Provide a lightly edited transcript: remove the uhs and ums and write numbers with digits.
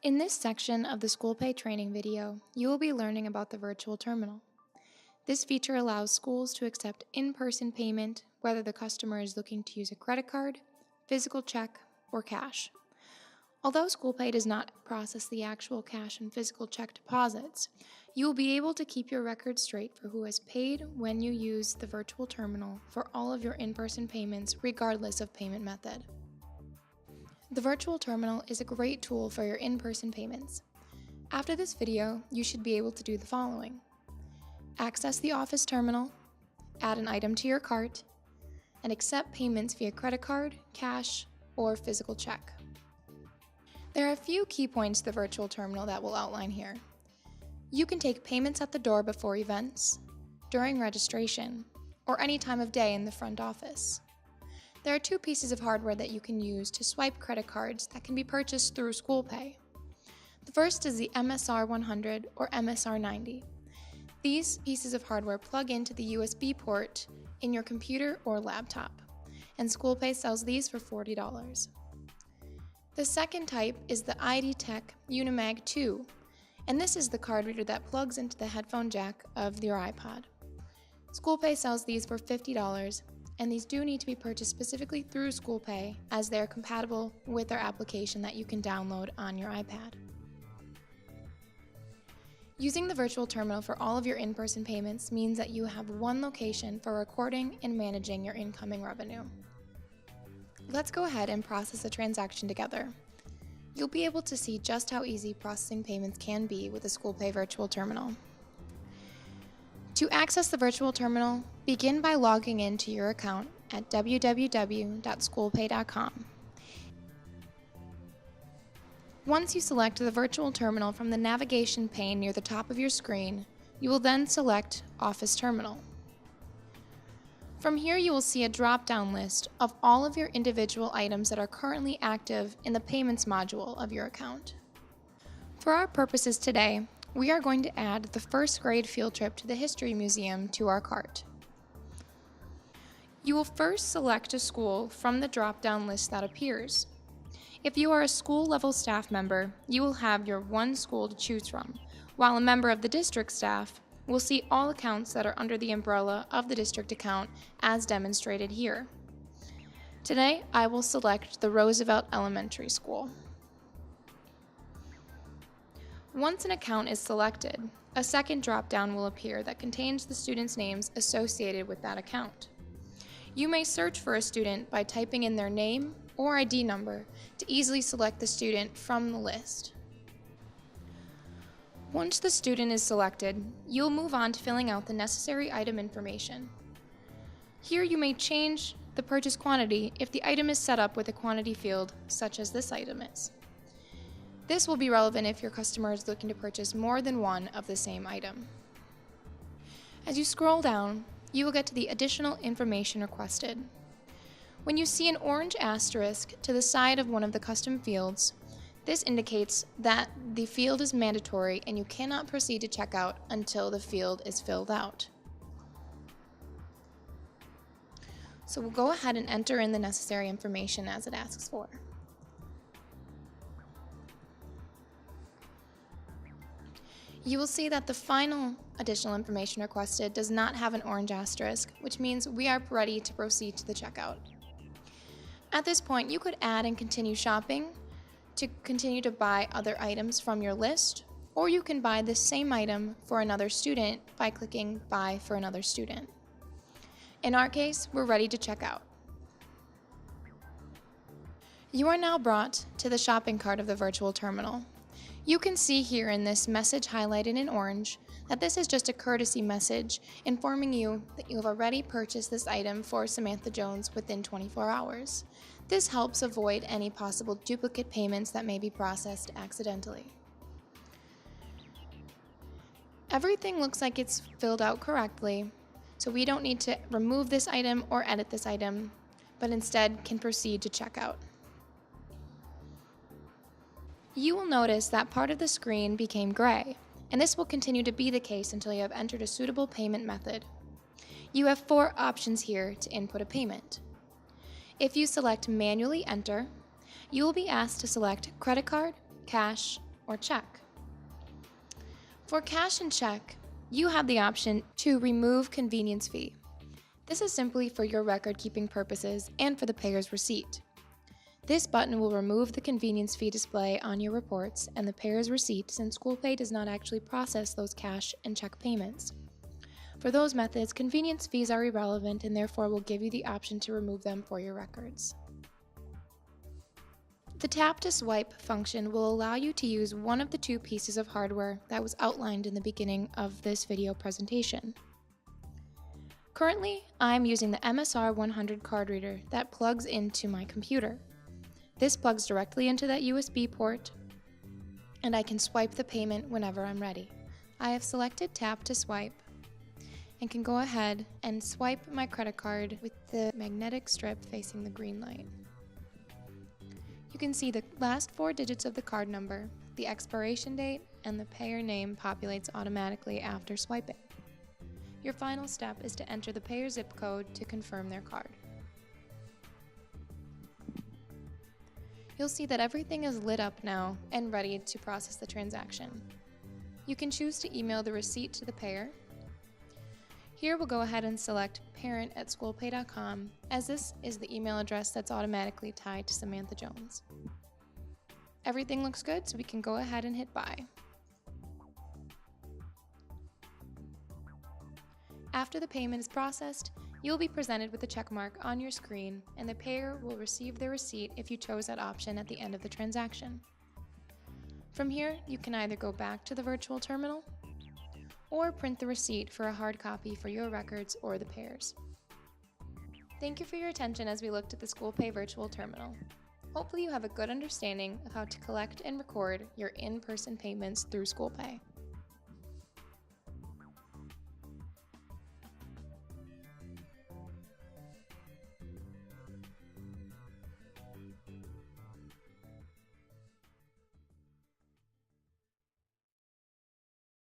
In this section of the SchoolPay training video, you will be learning about the virtual terminal. This feature allows schools to accept in-person payment whether the customer is looking to use a credit card, physical check, or cash. Although SchoolPay does not process the actual cash and physical check deposits, you will be able to keep your records straight for who has paid when you use the virtual terminal for all of your in-person payments regardless of payment method. The virtual terminal is a great tool for your in-person payments. After this video, you should be able to do the following: access the office terminal, add an item to your cart, and accept payments via credit card, cash, or physical check. There are a few key points to the virtual terminal that we'll outline here. You can take payments at the door before events, during registration, or any time of day in the front office. There are two pieces of hardware that you can use to swipe credit cards that can be purchased through SchoolPay. The first is the MSR 100 or MSR 90. These pieces of hardware plug into the USB port in your computer or laptop, and SchoolPay sells these for $40. The second type is the ID Tech Unimag 2, and this is the card reader that plugs into the headphone jack of your iPod. SchoolPay sells these for $50, and these do need to be purchased specifically through SchoolPay as they're compatible with their application that you can download on your iPad. Using the virtual terminal for all of your in-person payments means that you have one location for recording and managing your incoming revenue. Let's go ahead and process a transaction together. You'll be able to see just how easy processing payments can be with the SchoolPay virtual terminal. To access the virtual terminal, begin by logging into your account at www.schoolpay.com. Once you select the virtual terminal from the navigation pane near the top of your screen, you will then select Office Terminal. From here, you will see a drop-down list of all of your individual items that are currently active in the Payments module of your account. For our purposes today, we are going to add the first grade field trip to the History Museum to our cart. You will first select a school from the drop-down list that appears. If you are a school-level staff member, you will have your one school to choose from, while a member of the district staff will see all accounts that are under the umbrella of the district account as demonstrated here. Today, I will select the Roosevelt Elementary School. Once an account is selected, a second drop-down will appear that contains the students' names associated with that account. You may search for a student by typing in their name or ID number to easily select the student from the list. Once the student is selected, you'll move on to filling out the necessary item information. Here you may change the purchase quantity if the item is set up with a quantity field, such as this item is. This will be relevant if your customer is looking to purchase more than one of the same item. As you scroll down, you will get to the additional information requested. When you see an orange asterisk to the side of one of the custom fields, this indicates that the field is mandatory and you cannot proceed to checkout until the field is filled out. So we'll go ahead and enter in the necessary information as it asks for. You will see that the final additional information requested does not have an orange asterisk, which means we are ready to proceed to the checkout. At this point, you could add and continue shopping to continue to buy other items from your list, or you can buy the same item for another student by clicking Buy for Another Student. In our case, we're ready to check out. You are now brought to the shopping cart of the virtual terminal. You can see here in this message highlighted in orange that this is just a courtesy message informing you that you have already purchased this item for Samantha Jones within 24 hours. This helps avoid any possible duplicate payments that may be processed accidentally. Everything looks like it's filled out correctly, so we don't need to remove this item or edit this item, but instead can proceed to checkout. You will notice that part of the screen became gray, and this will continue to be the case until you have entered a suitable payment method. You have 4 options here to input a payment. If you select Manually Enter, you will be asked to select credit card, cash, or check. For cash and check, you have the option to remove convenience fee. This is simply for your record-keeping purposes and for the payer's receipt. This button will remove the convenience fee display on your reports and the payer's receipt, since SchoolPay does not actually process those cash and check payments. For those methods, convenience fees are irrelevant and therefore will give you the option to remove them for your records. The tap to swipe function will allow you to use one of the two pieces of hardware that was outlined in the beginning of this video presentation. Currently, I'm using the MSR 100 card reader that plugs into my computer. This plugs directly into that USB port, and I can swipe the payment whenever I'm ready. I have selected tap to swipe and can go ahead and swipe my credit card with the magnetic strip facing the green light. You can see the last 4 digits of the card number, the expiration date, and the payer name populates automatically after swiping. Your final step is to enter the payer zip code to confirm their card. You'll see that everything is lit up now and ready to process the transaction. You can choose to email the receipt to the payer. Here we'll go ahead and select parent@schoolpay.com, as this is the email address that's automatically tied to Samantha Jones. Everything looks good, so we can go ahead and hit buy. After the payment is processed, you'll be presented with a check mark on your screen, and the payer will receive their receipt if you chose that option at the end of the transaction. From here, you can either go back to the virtual terminal or print the receipt for a hard copy for your records or the payers. Thank you for your attention as we looked at the SchoolPay virtual terminal. Hopefully you have a good understanding of how to collect and record your in-person payments through SchoolPay.